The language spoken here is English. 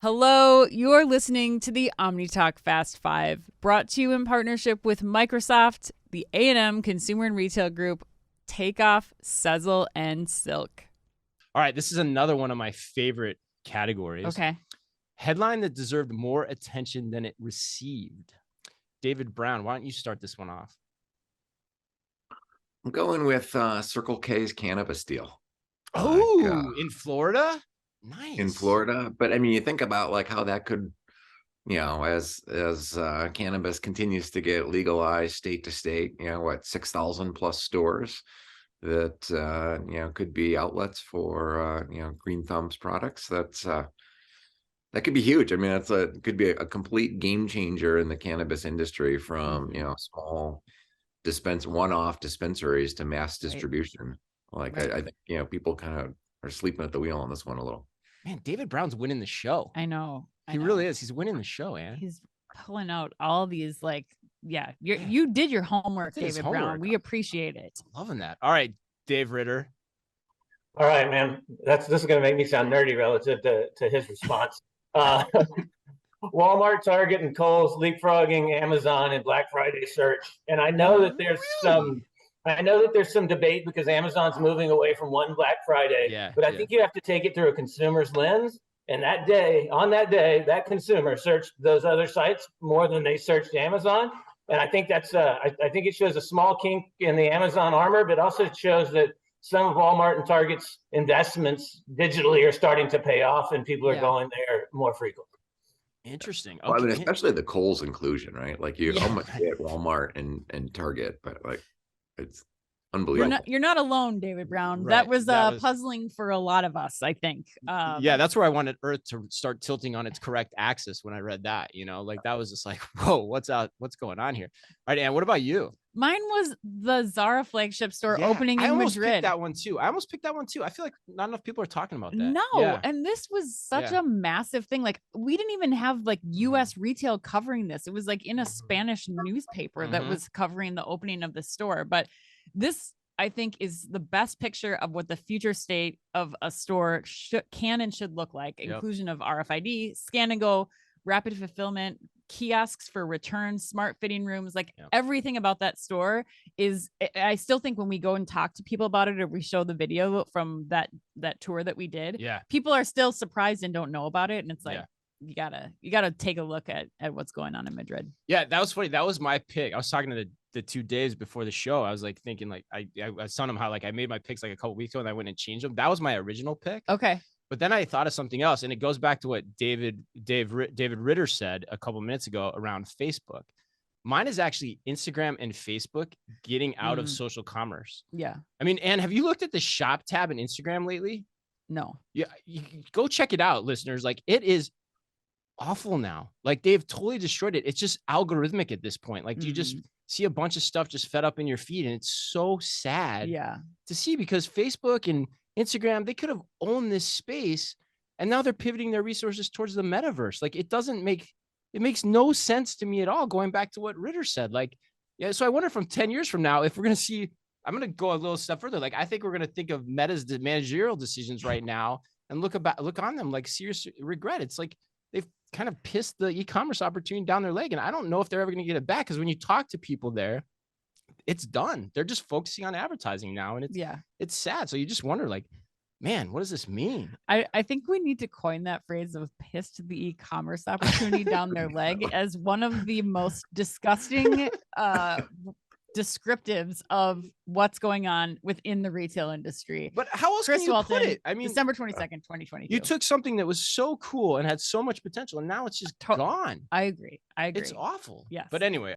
Hello, you're listening to the OmniTalk Fast 5, brought to you in partnership with Microsoft, the A&M Consumer and Retail Group, Takeoff, Sezzle, and Silk. All right, this is another one of my favorite categories. Okay. Headline that deserved more attention than it received. David Brown, why don't you start this one off? I'm going with Circle K's cannabis deal. Oh, in Florida? Nice. In Florida. But I mean, you think about like how that could, as cannabis continues to get legalized state to state, 6,000 plus stores that, could be outlets for, Green Thumb's products. That could be huge. I mean, could be a complete game changer in the cannabis industry from, small one-off dispensaries to mass distribution. I think, people kind of are sleeping at the wheel on this one a little. Man, David Brown's winning the show. I know. He really is. He's winning the show, man. He's pulling out all these, you did your homework, David Brown. We appreciate it. Loving that. All right, Dave Ritter. All right, man. This is going to make me sound nerdy relative to his response. Walmart, Target, and Kohl's leapfrogging Amazon in Black Friday search, and I know that there's some debate because Amazon's moving away from one Black Friday. But I think you have to take it through a consumer's lens. And on that day, that consumer searched those other sites more than they searched Amazon. And I think I think it shows a small kink in the Amazon armor, but also shows that some of Walmart and Target's investments digitally are starting to pay off, and people are going there more frequently. Interesting. Okay. Well, I mean, especially the Kohl's inclusion, right? Like you almost get Walmart and Target, but like it's unbelievable. You're not alone, David Brown. Right. That was puzzling for a lot of us, I think. That's where I wanted Earth to start tilting on its correct axis when I read that. That was just like, whoa, what's going on here? All right, Ann, what about you? Mine was the Zara flagship store opening in Madrid. I almost picked that one too. I feel like not enough people are talking about that. No, and this was such a massive thing. Like, we didn't even have like U.S. retail covering this. It was like in a Spanish newspaper that was covering the opening of the store. But this, I think, is the best picture of what the future state of a store can and should look like. Inclusion of RFID, scan and go, rapid fulfillment, kiosks for returns, smart fitting rooms, everything about that store is, I still think when we go and talk to people about it, or we show the video from that tour that we did, people are still surprised and don't know about it. And it's like, you gotta take a look at what's going on in Madrid. Yeah, that was funny. That was my pick. I was talking to the 2 days before the show. I was like thinking, like, I was telling them how like I made my picks like a couple weeks ago and I went and changed them. That was my original pick. Okay. But then I thought of something else, and it goes back to what David Ritter said a couple minutes ago around Facebook. Mine is actually Instagram and Facebook getting out of social commerce. Yeah. I mean, Ann, have you looked at the shop tab in Instagram lately? No. Yeah, you go check it out, listeners. Like, it is awful now. Like, they've totally destroyed it. It's just algorithmic at this point. Like, you just see a bunch of stuff just fed up in your feed, and it's so sad to see, because Facebook and Instagram, they could have owned this space, and now they're pivoting their resources towards the metaverse. Like, it makes no sense to me at all, going back to what Ritter said. Like, so I wonder from 10 years from now, if we're going to see, I'm going to go a little step further. Like, I think we're going to think of Meta's managerial decisions right now and look on them like serious regret. It's like they've kind of pissed the e-commerce opportunity down their leg, and I don't know if they're ever going to get it back, because when you talk to people there, it's done. They're just focusing on advertising now, and it's sad. So you just wonder, like, man, what does this mean? I think we need to coin that phrase of pissed the e-commerce opportunity down their leg as one of the most disgusting descriptives of what's going on within the retail industry. But how else can you put it? I mean, December 22nd, 2022. You took something that was so cool and had so much potential, and now it's just gone. I agree. It's awful. Yes. But anyway,